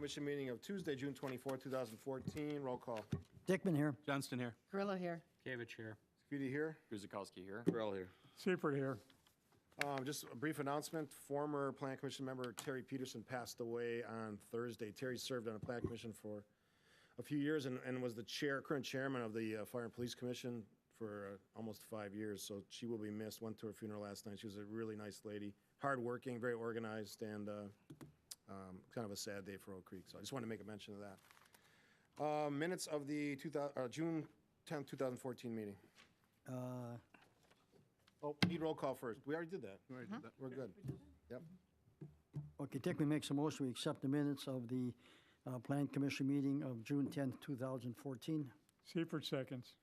Commission meeting of Tuesday, June 24, 2014. Roll call. Dickman here. Johnston here. Gorilla here. Kavich here. Scafidi here. Guzikowski here. Correll here. Seifert here. Just a brief announcement. Former Plan Commission member Terry Peterson passed away on Thursday. Terry served on a Plan Commission for a few years and was the current chairman of the Fire and Police Commission for almost 5 years. So she will be missed. Went to her funeral last night. She was a really nice lady, hardworking, very organized, and kind of a sad day for Oak Creek. So I just wanted to make a mention of that. Minutes of the June 10th, 2014 meeting. Oh, need roll call first. We already did that. We're good. Yep. Okay, Dickman makes a motion, we accept the minutes of the Plan Commission meeting of June 10th, 2014. Seifert seconds.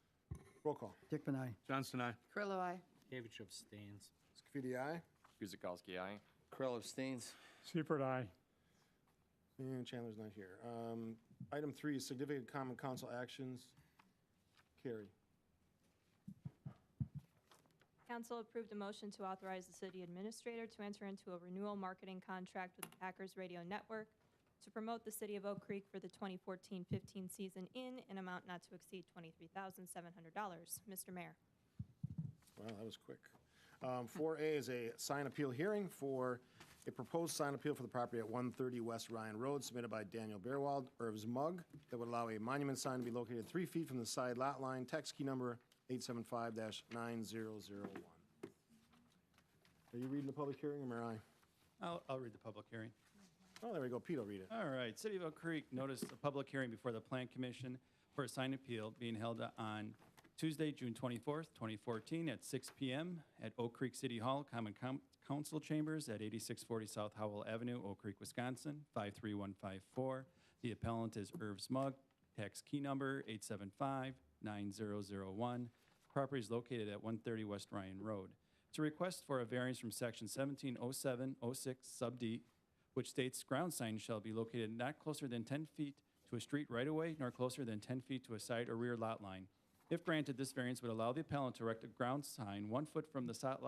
Roll call. Dickman, aye. Johnston, aye. Gorilla, aye. Kavich abstains. Scafidi, aye. Guzikowski, aye. Corell abstains. Seifert, aye. And Chandler's not here. Item 3, significant common council actions. Carrie. Council approved a motion to authorize the city administrator to enter into a renewal marketing contract with the Packers Radio Network to promote the city of Oak Creek for the 2014-15 season in an amount not to exceed $23,700. Mr. Mayor. Wow, that was quick. 4A is a sign appeal hearing for a proposed sign appeal for the property at 130 West Ryan Road, submitted by Daniel Bearwald, Irv's Mug, that would allow a monument sign to be located 3 feet from the side lot line, text key number 875-9001. Are you reading the public hearing, or am I? I'll read the public hearing. Oh, there we go. Pete will read it. All right. City of Oak Creek noticed a public hearing before the Plan Commission for a sign appeal being held on Tuesday, June 24th, 2014 at 6 p.m. at Oak Creek City Hall, Common Council Chambers at 8640 South Howell Avenue, Oak Creek, Wisconsin, 53154. The appellant is Irv's Mug, tax key number 875-9001. Property is located at 130 West Ryan Road. It's a request for a variance from section 170706 sub D, which states ground signs shall be located not closer than 10 feet to a street right-of-way, nor closer than 10 feet to a side or rear lot line. If granted, this variance would allow the appellant to erect a ground sign 1 foot from the side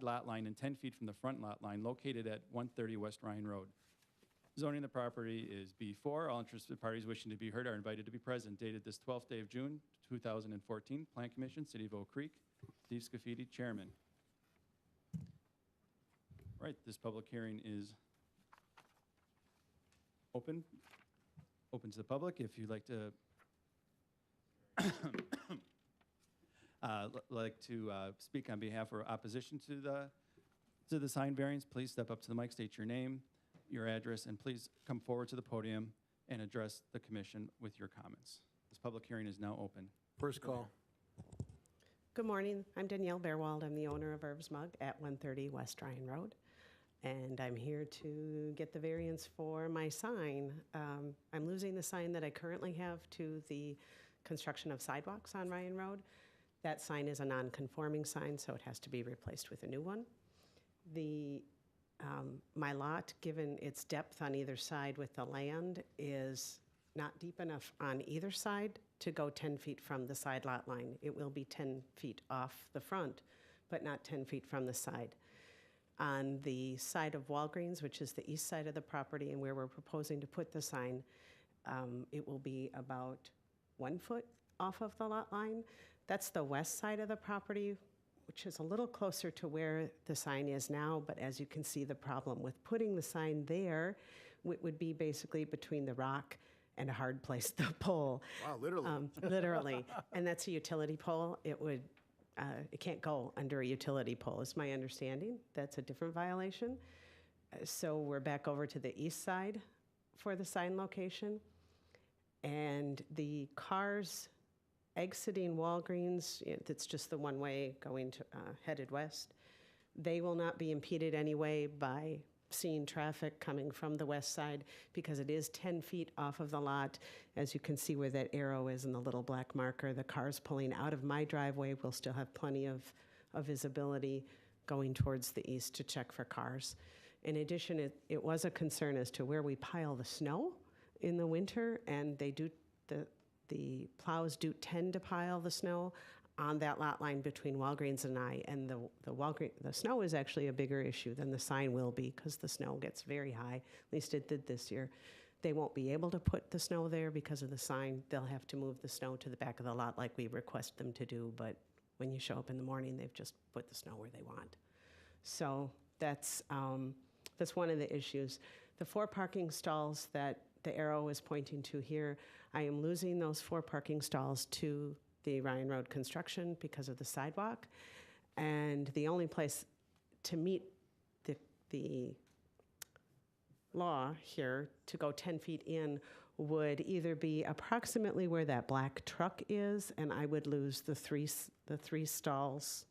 lot line and 10 feet from the front lot line located at 130 West Ryan Road. Zoning the property is B4. All interested parties wishing to be heard are invited to be present. Dated this 12th day of June, 2014. Plan Commission, City of Oak Creek. Steve Scafidi, Chairman. All right, this public hearing is open. Open to the public. If you'd like to speak on behalf or opposition to the sign variance, please step up to the mic, state your name, your address, and please come forward to the podium and address the commission with your comments. This public hearing is now open. First call. Good morning. I'm Danielle Bearwald. I'm the owner of Irv's Mug at 130 West Ryan Road. And I'm here to get the variance for my sign. I'm losing the sign that I currently have to the construction of sidewalks on Ryan Road. That sign is a non-conforming sign, so it has to be replaced with a new one. My lot, given its depth on either side with the land, is not deep enough on either side to go 10 feet from the side lot line. It will be 10 feet off the front, but not 10 feet from the side. On the side of Walgreens, which is the east side of the property and where we're proposing to put the sign, it will be about 1 foot off of the lot line. That's the west side of the property, which is a little closer to where the sign is now, but as you can see, the problem with putting the sign there would be basically between the rock and a hard place to pull. Wow, literally. Literally. And that's a utility pole. It can't go under a utility pole, is my understanding. That's a different violation. So we're back over to the east side for the sign location. And the cars exiting Walgreens, it's just the one way going to headed west. They will not be impeded anyway by seeing traffic coming from the west side because it is 10 feet off of the lot. As you can see where that arrow is in the little black marker, the cars pulling out of my driveway will still have plenty of visibility going towards the east to check for cars. In addition, it was a concern as to where we pile the snow in the winter, and the plows do tend to pile the snow on that lot line between Walgreens and I, and the snow is actually a bigger issue than the sign will be because the snow gets very high, at least it did this year. They won't be able to put the snow there because of the sign. They'll have to move the snow to the back of the lot like we request them to do, but when you show up in the morning, they've just put the snow where they want. So that's one of the issues. The 4 parking stalls that the arrow is pointing to here, I am losing those 4 parking stalls to the Ryan Road construction because of the sidewalk. And the only place to meet the law here to go 10 feet in would either be approximately where that black truck is, and I would lose the three stalls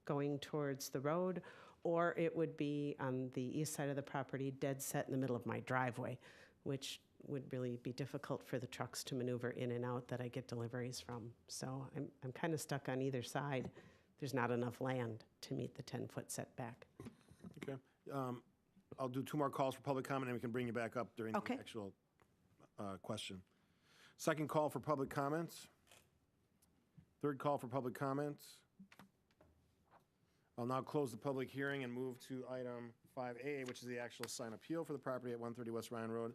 going towards the road, or it would be on the east side of the property, dead set in the middle of my driveway, which would really be difficult for the trucks to maneuver in and out that I get deliveries from. So I'm kind of stuck on either side. There's not enough land to meet the 10-foot setback. Okay. I'll do 2 more calls for public comment, and we can bring you back up during the Okay. actual question. Second call for public comments. Third call for public comments. I'll now close the public hearing and move to item 5A, which is the actual sign appeal for the property at 130 West Ryan Road,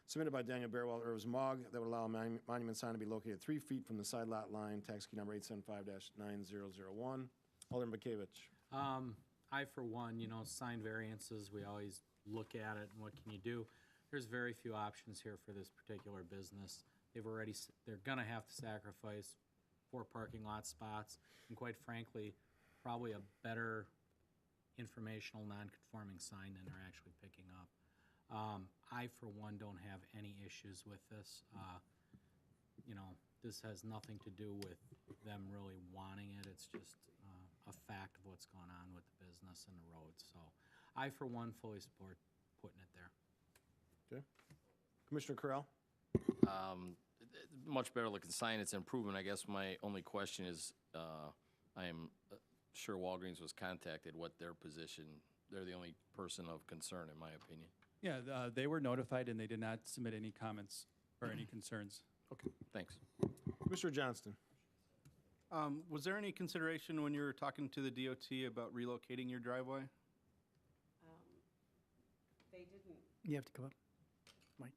submitted by Daniel Bearwell, Irvs Mogg, that would allow a monument sign to be located 3 feet from the side lot line, tax key number 875-9001. Alderman Bakavich. I, for one, sign variances, we always look at it and what can you do? There's very few options here for this particular business. They're gonna have to sacrifice 4 parking lot spots, and quite frankly, probably a better informational non-conforming sign than they're actually picking up. I, for one, don't have any issues with this. This has nothing to do with them really wanting it. It's just a fact of what's going on with the business and the road. So I, for one, fully support putting it there. Okay. Commissioner Correll? Much better looking sign. It's an improvement. I guess my only question is, I am sure Walgreens was contacted, what their position, they're the only person of concern, in my opinion. Yeah, they were notified and they did not submit any comments or any concerns. Okay, thanks. Commissioner Johnston? Was there any consideration when you were talking to the DOT about relocating your driveway? They didn't. You have to come up, Mike.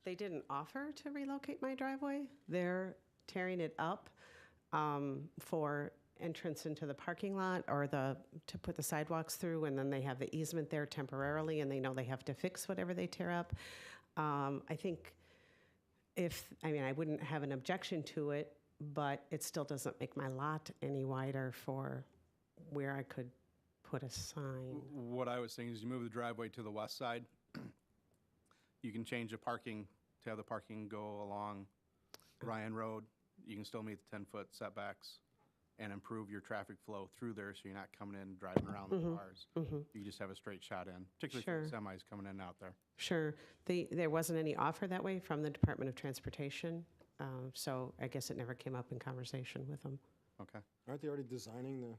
They didn't offer to relocate my driveway. They're tearing it up for entrance into the parking lot or to put the sidewalks through, and then they have the easement there temporarily, and they know they have to fix whatever they tear up. I think I wouldn't have an objection to it, but it still doesn't make my lot any wider for where I could put a sign. What I was saying is you move the driveway to the west side. You can change the parking to have the parking go along Ryan Road. You can still meet the 10-foot setbacks and improve your traffic flow through there so you're not coming in driving around the cars. You just have a straight shot in, particularly for the semis coming in and out there. Sure. There wasn't any offer that way from the Department of Transportation, so I guess it never came up in conversation with them. Okay. Aren't they already designing the,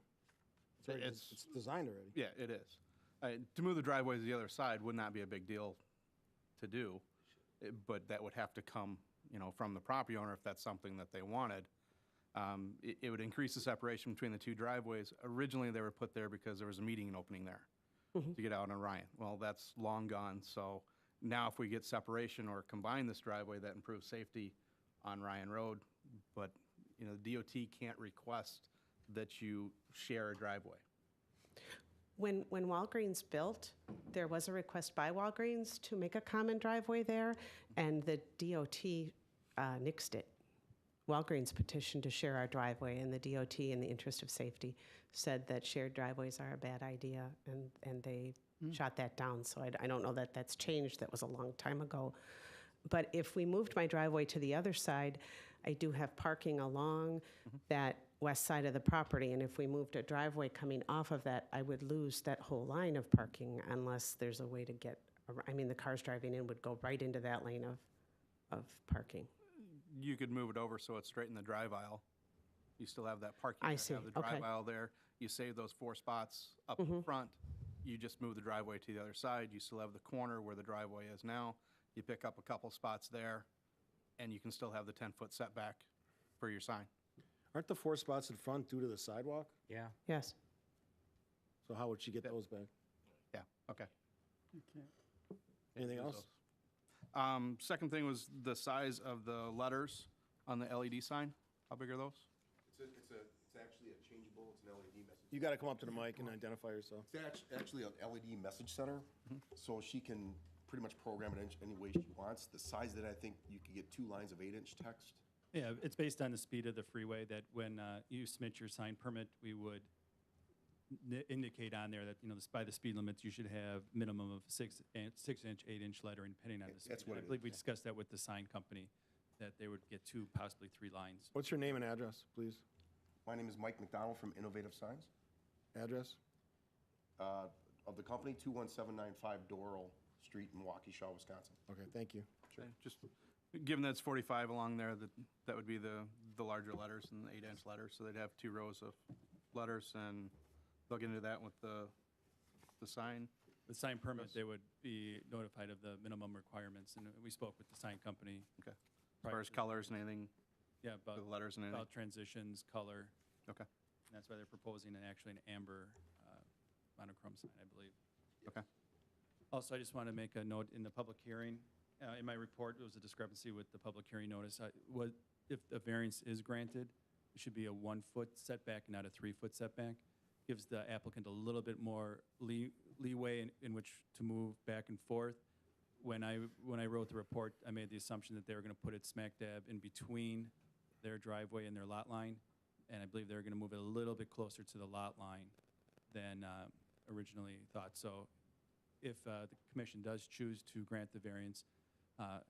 it's designed already? Yeah, it is. To move the driveway to the other side would not be a big deal to do, but that would have to come, from the property owner if that's something that they wanted. It would increase the separation between the 2 driveways. Originally, they were put there because there was a meeting opening there to get out on Ryan. Well, that's long gone, so now if we get separation or combine this driveway, that improves safety on Ryan Road, but, the DOT can't request that you share a driveway. When Walgreens built, there was a request by Walgreens to make a common driveway there, and the DOT nixed it. Walgreens petitioned to share our driveway, and the DOT, in the interest of safety, said that shared driveways are a bad idea, and they shot that down. So I don't know that that's changed. That was a long time ago. But if we moved my driveway to the other side, I do have parking along that west side of the property, and if we moved a driveway coming off of that, I would lose that whole line of parking unless there's a way to get, the cars driving in would go right into that lane of parking. You could move it over so it's straight in the drive aisle. You still have that parking. I there, see. have the drive Okay. aisle there. You save those 4 spots up front. You just move the driveway to the other side. You still have the corner where the driveway is now. You pick up a couple spots there, and you can still have the 10-foot setback for your sign. Aren't the 4 spots in front due to the sidewalk? Yeah. Yes. So how would she get those back? Yeah, okay. Anything else? Second thing was the size of the letters on the LED sign. How big are those? It's actually a changeable, it's an LED message. You got to come up to the mic and identify yourself. It's actually an LED message center, so she can pretty much program it any way she wants. The size that I think you could get 2 lines of 8-inch text. Yeah, it's based on the speed of the freeway that when you submit your sign permit, we would indicate on there that, by the speed limits, you should have minimum of 6-inch, 8-inch lettering depending on the speed. That's what I it is, believe we yeah. discussed that with the sign company, that they would get 2, possibly 3 lines. What's your name and address, please? My name is Mike McDonald from Innovative Signs, Address? of the company, 21795 Doral Street in Waukesha, Wisconsin. Okay, thank you. Okay, just, given that it's 45 along there, that would be the larger letters and the 8-inch letters, so they'd have 2 rows of letters, and they'll get into that with the sign. The sign permit, they would be notified of the minimum requirements, and we spoke with the sign company. Okay. As far as colors and anything, Yeah, the letters and anything? about transitions, color. Okay, And that's why they're proposing actually an amber monochrome sign, I believe. okay. Also, I just want to make a note in the public hearing. In my report, there was a discrepancy with the public hearing notice. If a variance is granted, it should be a 1-foot setback, not a 3-foot setback. Gives the applicant a little bit more leeway in which to move back and forth. When I wrote the report, I made the assumption that they were going to put it smack dab in between their driveway and their lot line, and I believe they're going to move it a little bit closer to the lot line than originally thought. So if the commission does choose to grant the variance, I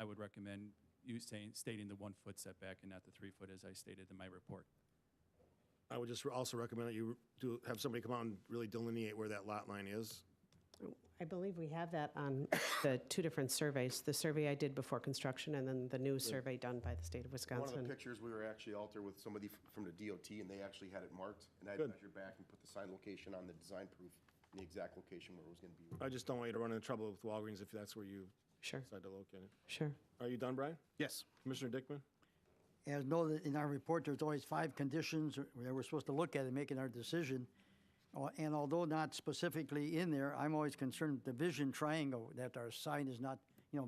would recommend you stating the 1-foot setback and not the 3-foot as I stated in my report. I would just also recommend that you do have somebody come out and really delineate where that lot line is. I believe we have that on the 2 different surveys, the survey I did before construction and then the new survey done by the state of One of the Wisconsin. pictures, we were actually out there with somebody from the DOT, and they actually had it marked, and I Good. measured back and put the sign location on the design proof, and the exact location where it was gonna be. I just don't want you to run into trouble with Walgreens if that's where you Sure, decide to locate it. sure. Are you done, Brian? Yes. Commissioner Dickman? As noted in our report, there's always 5 conditions that we're supposed to look at in making our decision. And although not specifically in there, I'm always concerned with the vision triangle, that our sign is not,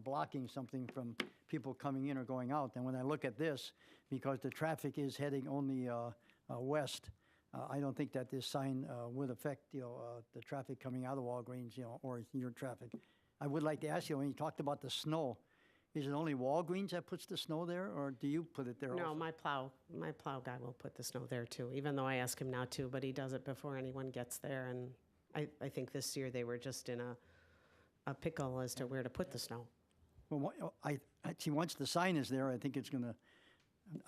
blocking something from people coming in or going out. And when I look at this, because the traffic is heading only west, I don't think that this sign would affect, the traffic coming out of Walgreens, or your traffic. I would like to ask you, when you talked about the snow, is it only Walgreens that puts the snow there, or do you put it there also? No, my plow guy will put the snow there too, even though I ask him not to, but he does it before anyone gets there. And I think this year they were just in a pickle as to where to put the snow. Well, I see, once the sign is there, I think it's gonna,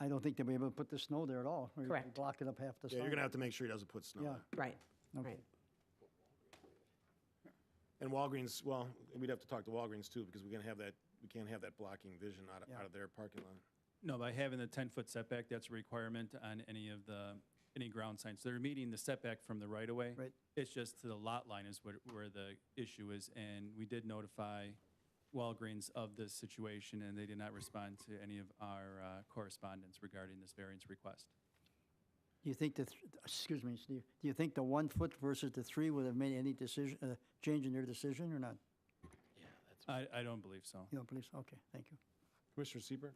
I don't think they'll be able to put the snow there at all. Or Correct. Blocking up half the sign. Yeah, you're gonna have to make sure he doesn't put snow Yeah. there. Right, right. And Walgreens, well, we'd have to talk to Walgreens too, because we can't have that blocking vision out Yeah. of their parking lot. No, by having the 10-foot setback, that's a requirement on any ground signs. They're meeting the setback from the right-of-way. Right. It's just to the lot line is where the issue is, and we did notify Walgreens of this situation, and they did not respond to any of our correspondence regarding this variance request. Do you think excuse me, Steve, do you think the 1 foot versus the 3 would have made any decision, change in their decision or not? I don't believe so. You don't believe so? Okay, thank you. Commissioner Siebert?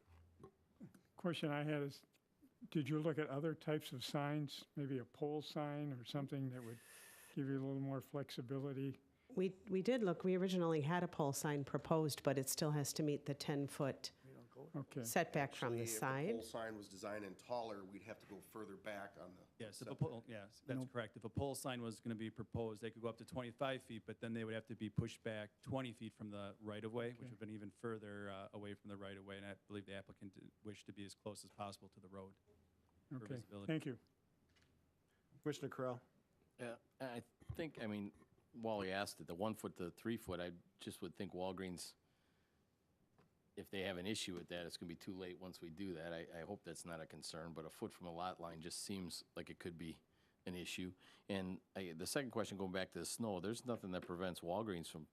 Question I had is, did you look at other types of signs, maybe a pole sign or something that would give you a little more flexibility? We did look, we originally had a pole sign proposed, but it still has to meet the 10-foot Okay. setback from the Actually, side. If the pole sign was designed and taller, we'd have to go further back on the. Yes, that's correct. If a pole sign was going to be proposed, they could go up to 25 feet, but then they would have to be pushed back 20 feet from the right-of-way, which would have been even further away from the right-of-way, and I believe the applicant wished to be as close as possible to the road for Okay, visibility. thank you. Commissioner Correll? Yeah, I think, Wally asked it, the 1-foot to 3-foot, I just would think Walgreens, if they have an issue with that, it's gonna be too late once we do that. I hope that's not a concern, but a foot from a lot line just seems like it could be an issue. And the second question, going back to the snow, there's nothing that prevents Walgreens from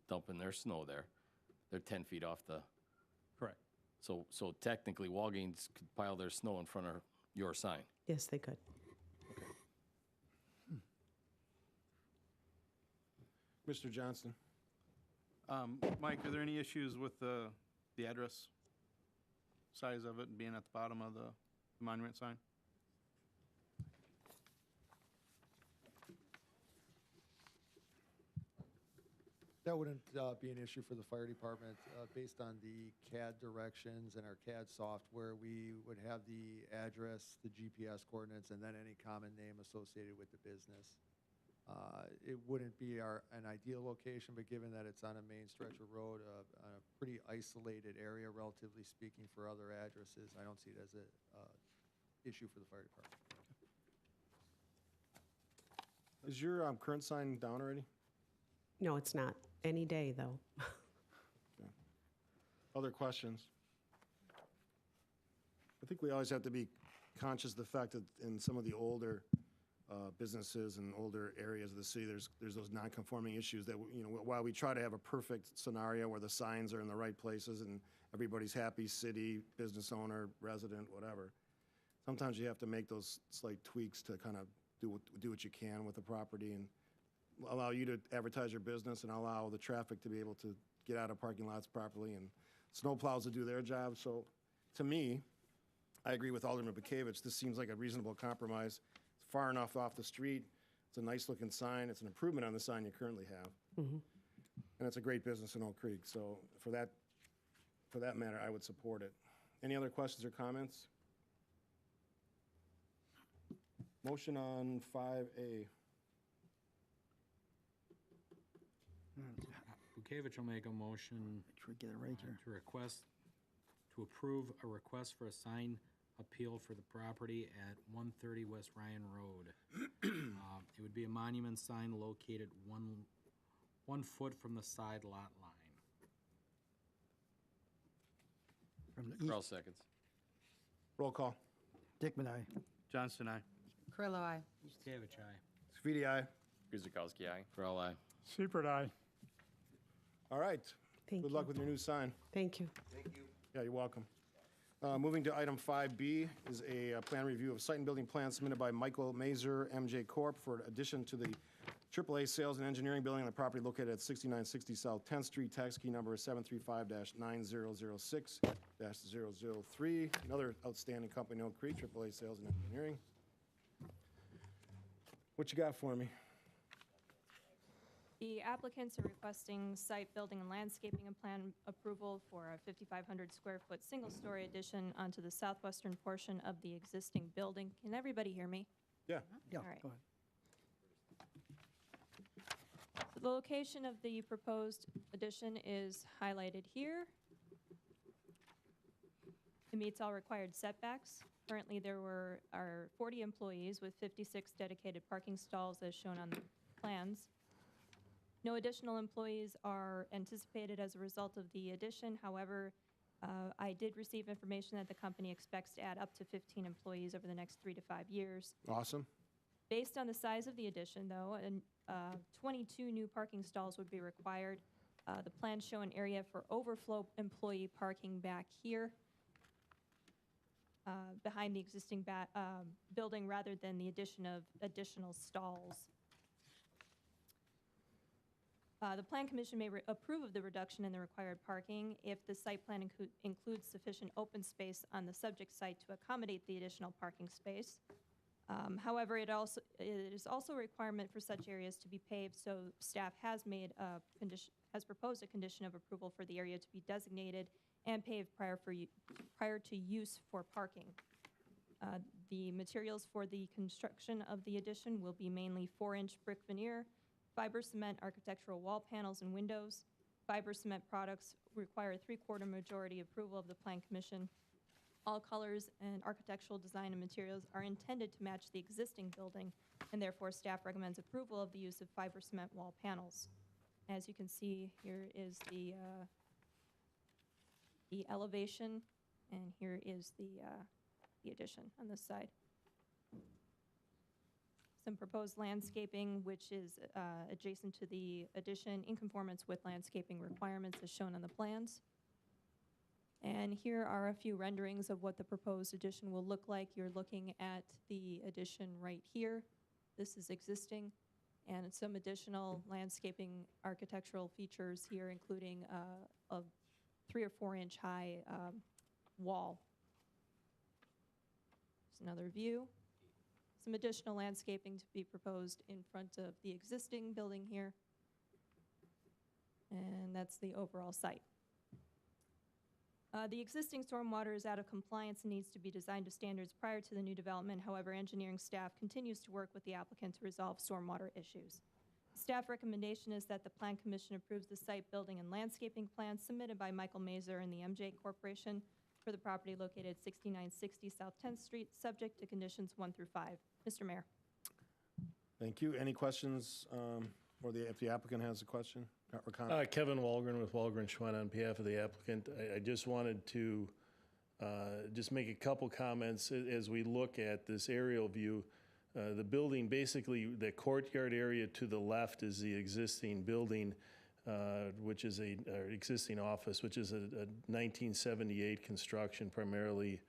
dumping their snow there. They're 10 feet off the, Correct. so technically Walgreens could pile their snow in front of your sign. Yes, they could. Mr. Johnston? Mike, are there any issues with the address size of it being at the bottom of the monument sign? That wouldn't be an issue for the fire department. Based on the CAD directions and our CAD software, we would have the address, the GPS coordinates, and then any common name associated with the business. It wouldn't be an ideal location, but given that it's on a main stretch of road, a pretty isolated area, relatively speaking, for other addresses, I don't see it as a issue for the fire department. Is your current sign down already? No, it's not. Any day, though. Other questions? I think we always have to be conscious of the fact that in some of the older businesses and older areas of the city, there's those non-conforming issues that, you know, while we try to have a perfect scenario where the signs are in the right places and everybody's happy, city, business owner, resident, whatever, sometimes you have to make those slight tweaks to kind of do what you can with the property and allow you to advertise your business and allow the traffic to be able to get out of parking lots properly and snowplows to do their job. So to me, I agree with Alderman Bekavich. This seems like a reasonable compromise. It's far enough off the street. It's a nice looking sign. It's an improvement on the sign you currently have. And it's a great business in Oak Creek. So for that matter, I would support it. Any other questions or comments? Motion on 5A. Bukavich will make a motion Make sure we get it right here. to approve a request for a sign appeal for the property at 130 West Ryan Road. It would be a monument sign located one foot from the side lot line. From the Carl east, seconds. Roll call. Dickman, aye. Johnston, aye. Carrillo, aye. Bukavich, aye. Sweetie, aye. Guzekowski, aye. Corral, aye. Seibert, aye. All right. Thank Good you. luck with your new sign. Thank you. Yeah, you're welcome. Moving to item 5B is a plan review of site and building plans submitted by Michael Mazer, MJ Corp., for addition to the AAA Sales and Engineering Building on the property located at 6960 South 10th Street, tax key number 735-9006-003. Another outstanding company in Oak Creek, AAA Sales and Engineering. What you got for me? The applicants are requesting site building and landscaping and plan approval for a 5,500 square foot single-story addition onto the southwestern portion of the existing building. Can everybody hear me? Yeah. Yeah, All right. go ahead. So the location of the proposed addition is highlighted here. It meets all required setbacks. Currently, there are 40 employees with 56 dedicated parking stalls as shown on the plans. No additional employees are anticipated as a result of the addition. However, I did receive information that the company expects to add up to 15 employees over the next 3 to 5 years. Awesome. Based on the size of the addition, though, 22 new parking stalls would be required. The plans show an area for overflow employee parking back here behind the existing building rather than the addition of additional stalls. The Plan Commission may approve of the reduction in the required parking if the site plan includes sufficient open space on the subject site to accommodate the additional parking space. However, it is also a requirement for such areas to be paved, so staff has proposed a condition of approval for the area to be designated and paved prior to use for parking. The materials for the construction of the addition will be mainly 4-inch brick veneer, fiber cement architectural wall panels and windows. Fiber cement products require 3/4 majority approval of the Plan Commission. All colors and architectural design and materials are intended to match the existing building, and therefore staff recommends approval of the use of fiber cement wall panels. As you can see, here is the elevation, and here is the addition on this side. Some proposed landscaping, which is adjacent to the addition in conformance with landscaping requirements as shown on the plans. And here are a few renderings of what the proposed addition will look like. You're looking at the addition right here. This is existing. and some additional landscaping architectural features here, including a 3 or 4 inch high wall. There's another view. Some additional landscaping to be proposed in front of the existing building here. And that's the overall site. The existing stormwater is out of compliance and needs to be designed to standards prior to the new development. However, engineering staff continues to work with the applicant to resolve stormwater issues. Staff recommendation is that the Plan Commission approves the site building and landscaping plan submitted by Michael Mazer and the MJ Corporation for the property located at 6960 South 10th Street, subject to conditions 1 through 5. Mr. Mayor. Thank you. Any questions, or if the applicant has a question or comment? Kevin Walgren with Walgren Schwann on behalf of the applicant. I just wanted to just make a couple comments as we look at this aerial view. The building, basically, the courtyard area to the left is the existing building, which is our existing office, which is a 1978 construction, primarily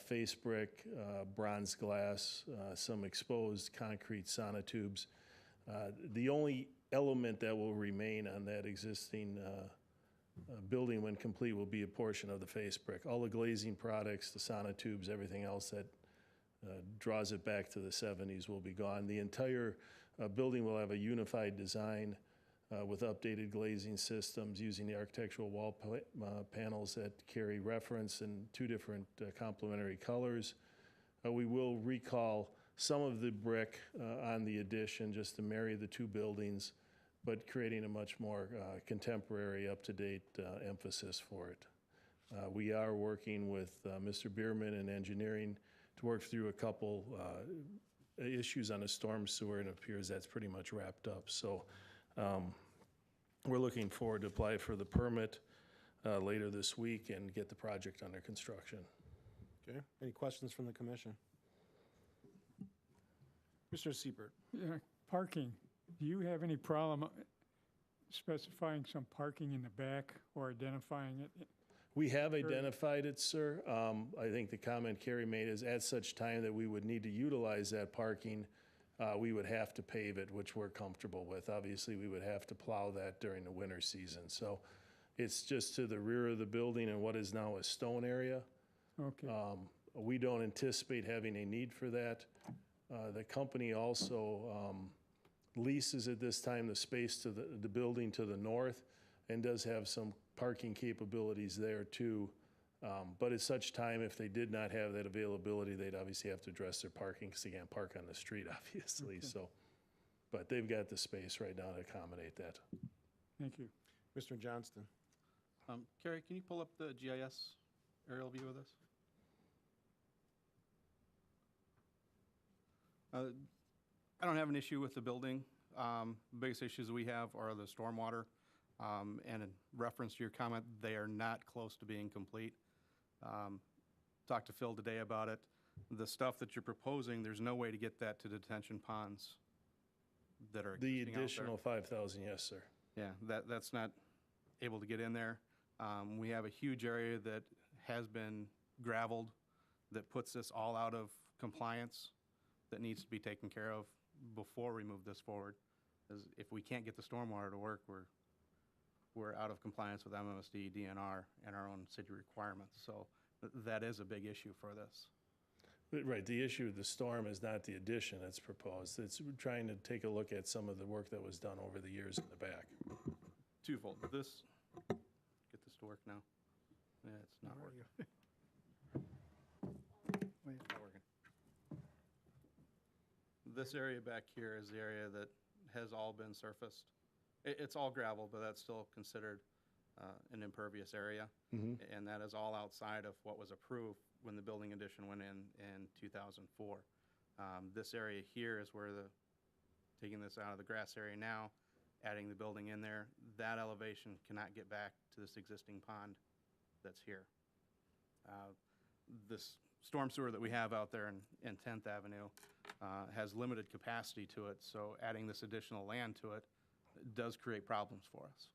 face brick, bronze glass, some exposed concrete sonotubes. The only element that will remain on that existing building when complete will be a portion of the face brick. All the glazing products, the sonotubes, everything else that draws it back to the 70s will be gone. The entire building will have a unified design with updated glazing systems using the architectural wall panels that carry reference in 2 different complementary colors. We will recall some of the brick on the addition just to marry the 2 buildings, but creating a much more contemporary, up-to-date emphasis for it. We are working with Mr. Bierman and engineering to work through a couple issues on a storm sewer, and it appears that's pretty much wrapped up. So we're looking forward to apply for the permit later this week and get the project under construction. Okay. Any questions from the commission? Mr. Siebert. Yeah, parking. Do you have any problem specifying some parking in the back or identifying it? We have identified it, sir. I think the comment Carrie made is at such time that we would need to utilize that parking, we would have to pave it, which we're comfortable with. Obviously, we would have to plow that during the winter season. So it's just to the rear of the building in what is now a stone area. Okay. We don't anticipate having a need for that. The company also leases at this time the space to the building to the north and does have some parking capabilities there too. But at such time, if they did not have that availability, they'd obviously have to address their parking because they can't park on the street, obviously. Okay. So, but they've got the space right now to accommodate that. Thank you. Mr. Johnston. Carrie, can you pull up the GIS aerial view of this? I don't have an issue with the building. Biggest issues we have are the stormwater. And in reference to your comment, they are not close to being complete. Talked to Phil today about it. The stuff that you're proposing, there's no way to get that to detention ponds that are The existing out there. additional 5,000, yes, sir. Yeah, that's not able to get in there. We have a huge area that has been gravelled that puts this all out of compliance that needs to be taken care of before we move this forward. 'Cause if we can't get the stormwater to work, we're out of compliance with MMSD, DNR, and our own city requirements. So that is a big issue for this. Right, the issue with the storm is not the addition that's proposed. It's trying to take a look at some of the work that was done over the years in the back. Twofold. Get this to work now. Yeah, it's not working. Not working. This area back here is the area that has all been surfaced. It's all gravel, but that's still considered an impervious area. And that is all outside of what was approved when the building addition went in 2004. This area here is where taking this out of the grass area now, adding the building in there, that elevation cannot get back to this existing pond that's here. This storm sewer that we have out there in 10th Avenue has limited capacity to it, so adding this additional land to it does create problems for us.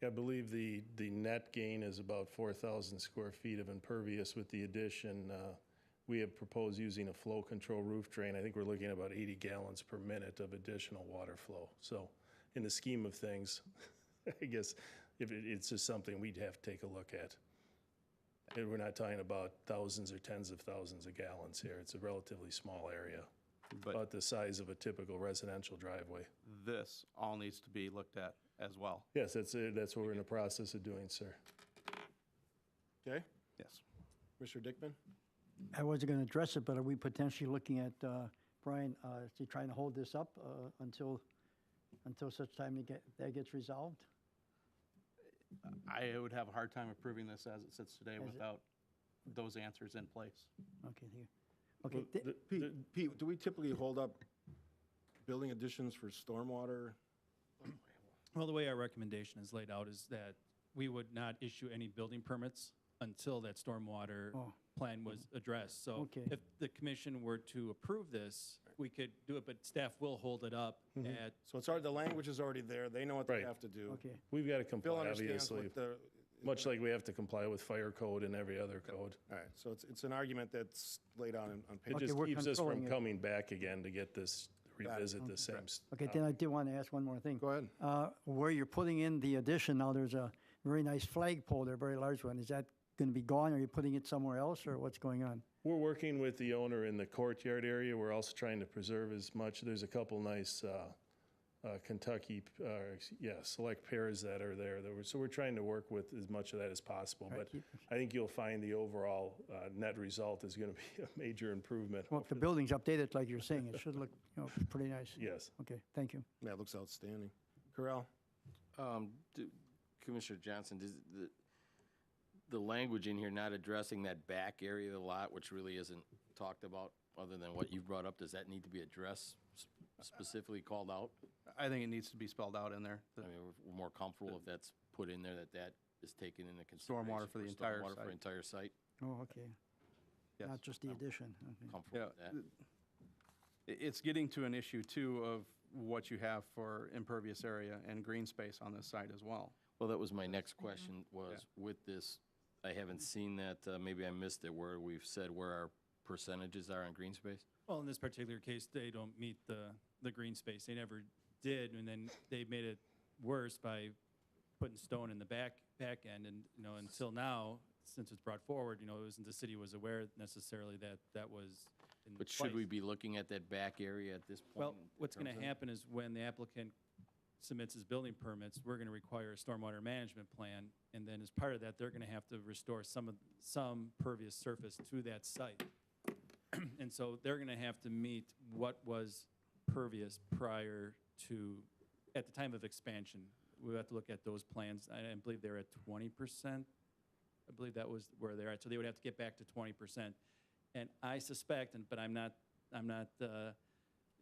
I believe the net gain is about 4,000 square feet of impervious with the addition. we have proposed using a flow control roof drain. I think we're looking at about 80 gallons per minute of additional water flow. So in the scheme of things, I guess if it's just something we'd have to take a look at. And we're not talking about thousands or tens of thousands of gallons here. It's a relatively small area, But about the size of a typical residential driveway. this all needs to be looked at as well. Yes, that's what we're in the process of doing, sir. Okay, Yes. Mr. Dickman? I wasn't going to address it, but are we potentially looking at, Brian, is he trying to hold this up until such time that gets resolved? I would have a hard time approving this as it sits today As it- without those answers in place. Okay, here. Okay, Pete, do we typically hold up building additions for stormwater? Well, the way our recommendation is laid out is that we would not issue any building permits until that stormwater Oh. plan was addressed. So Okay. if the commission were to approve this, we could do it, but staff will hold it up at, So it's already, the language is already there, they know what they Right. have to do. okay. We've got to Bill comply, understands obviously, what the, much like we have to comply with fire code and every other code. all right, so it's an argument that's laid out on It paper. just we're keeps us from controlling it. coming back again to get this, it. revisit the same. Okay, then I did want to ask one more thing. Go ahead. Where you're putting in the addition, now there's a very nice flagpole there, very large one. Is that going to be gone? Are you putting it somewhere else, or what's going on? We're working with the owner in the courtyard area. We're also trying to preserve as much. There's a couple nice Kentucky, select pears that are there. So we're trying to work with as much of that as possible. Right, But keep- I think you'll find the overall net result is going to be a major improvement. Well, if the building's updated like you're saying, it should look, pretty nice. Yes. Okay, thank you. Yeah, it looks outstanding. Corral? Commissioner Johnson, does the language in here not addressing that back area of the lot, which really isn't talked about, other than what you brought up, does that need to be addressed, specifically called out? I think it needs to be spelled out in there. I mean, we're more comfortable if that's put in there, that is taken into consideration. Stormwater for the entire stormwater for site. entire site. Oh, okay. Yes. Not just the addition, okay. Comfortable Yeah, with that. It's getting to an issue too of what you have for impervious area and green space on this site as well. Well, that was my next question, was with this, I haven't seen that, maybe I missed it, where we've said where our percentages are on green space? well, in this particular case, they don't meet the green space. They never did, and then they made it worse by putting stone in the back end. And, until now, since it's brought forward, it wasn't, the city was aware necessarily that was in But should we place. be looking at that back area at this point? Well, in what's going terms to of- happen is when the applicant submits his building permits, we're going to require a stormwater management plan, and then as part of that, they're going to have to restore some pervious surface to that site. And so they're going to have to meet what was pervious prior to, at the time of expansion. We have to look at those plans. I believe they're at 20%. I believe that was where they're at. So they would have to get back to 20%. And I suspect, but I'm not the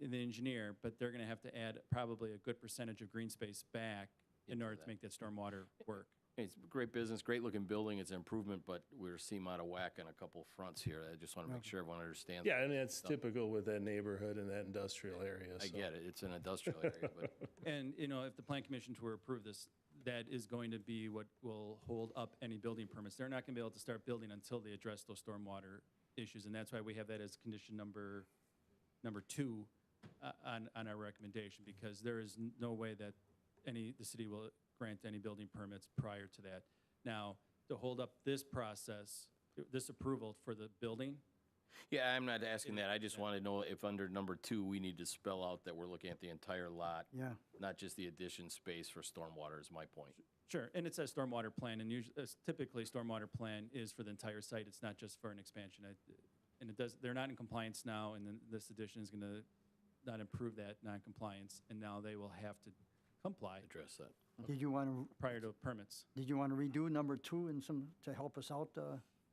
engineer, but they're going to have to add probably a good percentage of green space back in Into order to that. make that stormwater work. It's a great business, great looking building, it's an improvement, but we're seem out of whack on a couple fronts here. I just want to make sure everyone understands. Yeah, and that's typical with that neighborhood and that industrial area. I so. get it, it's an industrial area, but And, if the plan commission were to approve this, that is going to be what will hold up any building permits. They're not going to be able to start building until they address those stormwater issues, and that's why we have that as condition number 2 on our recommendation, because there is no way that the city will grant any building permits prior to that. Now, to hold up this process, this approval for the building, yeah, I'm not asking that. I just want to know if under number 2, we need to spell out that we're looking at the entire lot, Yeah, not just the addition space for stormwater is my point. sure, and it says stormwater plan, and usually, typically, stormwater plan is for the entire site, it's not just for an expansion. And they're not in compliance now, and then this addition is gonna not improve that non-compliance, and now they will have to comply Address that. did you want to, prior to permits. redo number 2 and to help us out,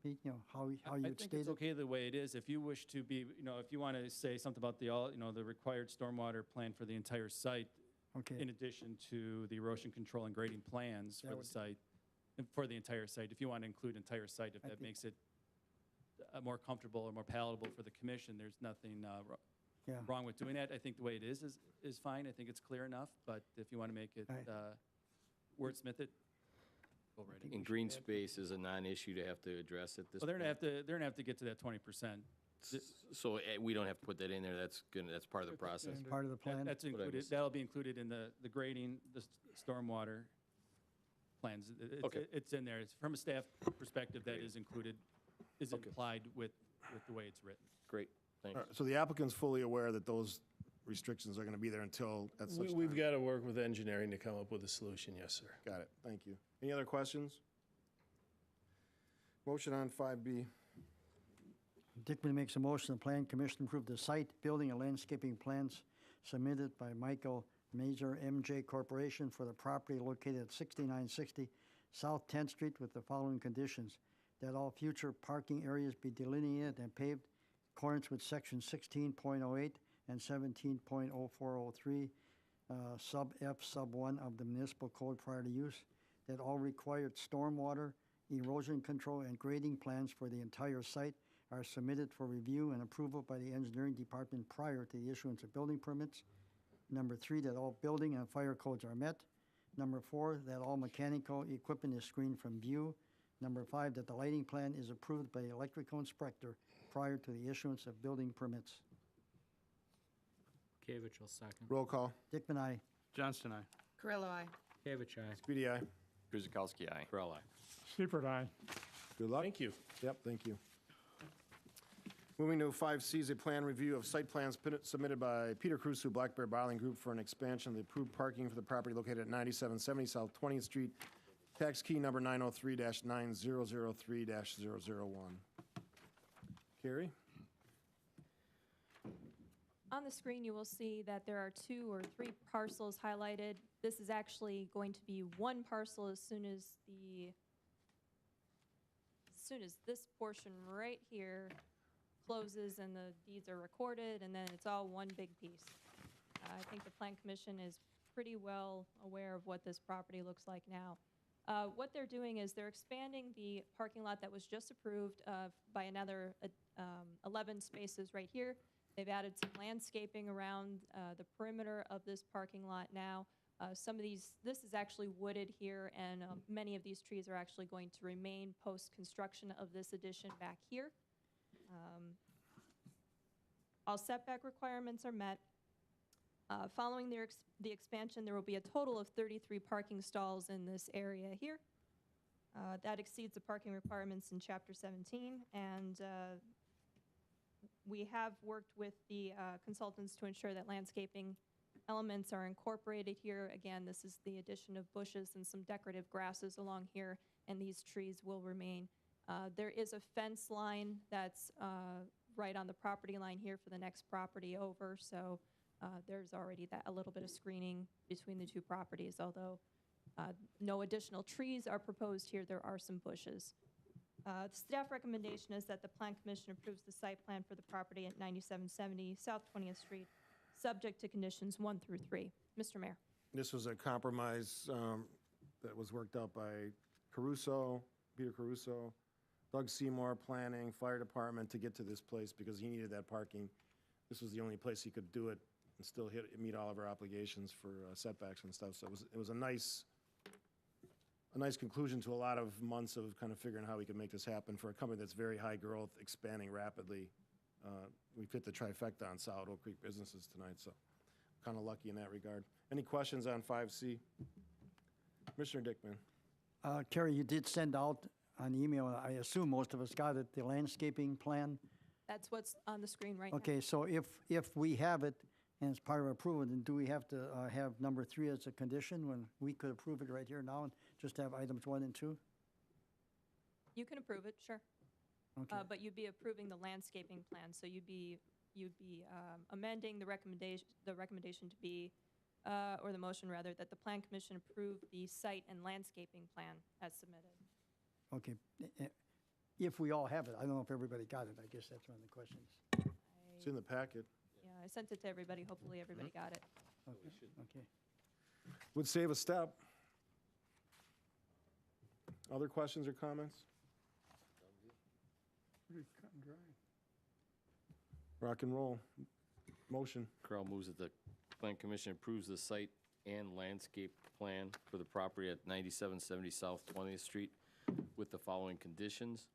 Pete, how you I think stated? it's okay the way it is. If you wish to be, if you want to say something about the required stormwater plan for the entire site, in Okay, addition to the erosion control and grading plans That for the would- site, and for the entire site, if you want to include entire site, if I that think- makes it more comfortable or more palatable for the commission, there's nothing yeah. wrong with doing that. I think the way it is fine. I think it's clear enough, but if you want to make it, Right. wordsmith it, go right ahead. And green space is a non-issue to have to address at this Well, point. they're gonna have to get to that 20%. So we don't have to put that in there, that's good, that's part of the process. Part of the plan? That's what I included, missed. that'll be included in the grading, the stormwater plans. Okay. It's in there. It's from a staff perspective, that is included, is implied with the way it's written. Great, thanks. So the applicant's fully aware that those restrictions are going to be there until at such time? We've got to work with engineering to come up with a solution, yes, sir. Got it, thank you. Any other questions? Motion on 5B. Dickman makes a motion, the Plan Commission approve the site, building, and landscaping plans submitted by Michael Mazur, MJ Corporation, for the property located at 6960 South 10th Street with the following conditions: that all future parking areas be delineated and paved in accordance with section 16.08 and 17.0403, sub F, sub 1 of the municipal code prior to use; that all required stormwater, erosion control, and grading plans for the entire site are submitted for review and approval by the engineering department prior to the issuance of building permits. Number 3, that all building and fire codes are met. Number 4, that all mechanical equipment is screened from view. Number 5, that the lighting plan is approved by the electrical inspector prior to the issuance of building permits. Kavich will second. Roll call. Dickman, aye. Johnston, aye. Carrillo, aye. Kavich, aye. Speedy, aye. Guzekowski, aye. Corral, aye. Seifert, aye. Good luck. Thank you. Yep, thank you. Moving to 5C is a plan review of site plans submitted by Peter Crusoe, Black Bear Bottling Group, for an expansion of the approved parking for the property located at 9770 South 20th Street, tax key number 903-9003-001. Carrie? On the screen, you will see that there are 2 or 3 parcels highlighted. This is actually going to be one parcel as soon as this portion right here closes and the deeds are recorded, and then it's all one big piece. I think the Plan Commission is pretty well aware of what this property looks like now. What they're doing is they're expanding the parking lot that was just approved by another 11 spaces right here. They've added some landscaping around the perimeter of this parking lot now. Some of these, this is actually wooded here, and many of these trees are actually going to remain post-construction of this addition back here. All setback requirements are met. Following the expansion, there will be a total of 33 parking stalls in this area here. That exceeds the parking requirements in Chapter 17, and we have worked with the consultants to ensure that landscaping elements are incorporated here. Again, this is the addition of bushes and some decorative grasses along here, and these trees will remain. There is a fence line that's right on the property line here for the next property over, so there's already a little bit of screening between the 2 properties, although no additional trees are proposed here. There are some bushes. The staff recommendation is that the Plan Commission approves the site plan for the property at 9770 South 20th Street, subject to conditions 1 through 3. Mr. Mayor. This was a compromise that was worked out by Caruso, Peter Caruso, Doug Seymour Planning, Fire Department to get to this place because he needed that parking. This was the only place he could do it and still meet all of our obligations for setbacks and stuff. So it was a nice conclusion to a lot of months of kind of figuring how we could make this happen for a company that's very high growth, expanding rapidly. We fit the trifecta on Solid Oak Creek businesses tonight, so kind of lucky in that regard. Any questions on 5C? Commissioner Dickman. Terry, you did send out an email, I assume most of us got it, the landscaping plan. That's what's on the screen right now. Okay, so if we have it and it's part of approval, then do we have to have number 3 as a condition when we could approve it right here now and just have items 1 and 2? You can approve it, sure. Okay. But you'd be approving the landscaping plan, so you'd be amending the recommendation to be, or the motion rather, that the Plan Commission approve the site and landscaping plan as submitted. Okay, if we all have it, I don't know if everybody got it, I guess that's one of the questions. It's in the packet. Yeah, I sent it to everybody. Hopefully everybody got it. Okay. Would save a step. Other questions or comments? Pretty cut and dry. Rock and roll. Motion. Corral moves that the Plan Commission approves the site and landscape plan for the property at 9770 South 20th Street with the following conditions.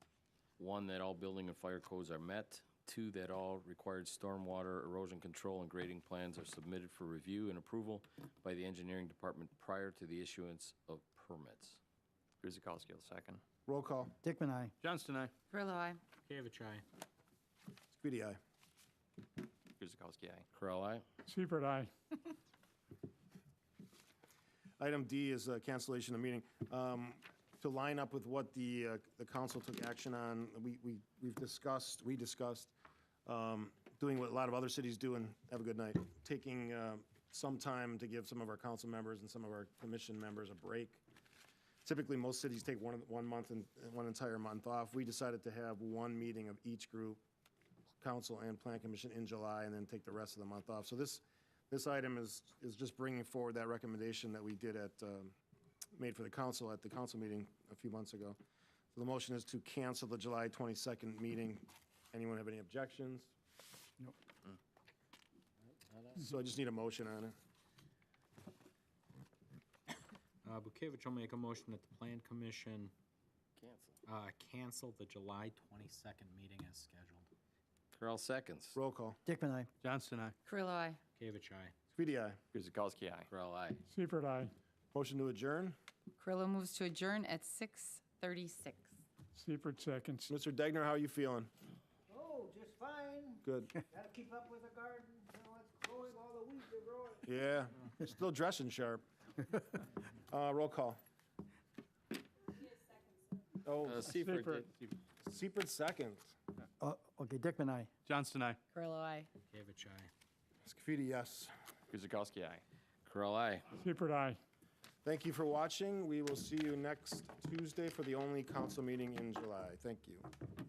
1, that all building and fire codes are met. two, that all required stormwater erosion control and grading plans are submitted for review and approval by the engineering department prior to the issuance of permits. Guzekowski will second. Roll call. Dickman, aye. Johnston, aye. Grillo, aye. Bekavich, aye. Speedy, aye. Guzekowski, aye. Corral, aye. Seifert, aye. Item D is cancellation of meeting. To line up with what the council took action on, we discussed doing what a lot of other cities do, and have a good night, taking some time to give some of our council members and some of our commission members a break. Typically, most cities take one month and one entire month off. We decided to have one meeting of each group, council and plan commission, in July, and then take the rest of the month off. So this item is just bringing forward that recommendation that we did made for the council at the council meeting a few months ago. So the motion is to cancel the July 22nd meeting. Anyone have any objections? Nope. So I just need a motion on it. Bekavich will make a motion that the Plan Commission Cancel. cancel the July 22nd meeting as scheduled. Corral seconds. Roll call. Dickman, aye. Johnston, aye. Grillo, aye. Bekavich, aye. Speedy, aye. Guzekowski, aye. Corral, aye. Seifert, aye. Motion to adjourn. Grillo moves to adjourn at 6:36. Seifert seconds. Mr. Degner, how are you feeling? Oh, just fine. Good. Gotta keep up with the garden. You know, it's growing, all the weeds are growing. Yeah, still dressing sharp. Roll call. Oh, Seifert Seifert. did. Seifert second. Okay, Dickman, aye. Johnston, aye. Grillo, aye. Bekavich, aye. Scafidi, yes. Guzekowski, aye. Corral, aye. Seifert, aye. Thank you for watching. We will see you next Tuesday for the only council meeting in July. Thank you.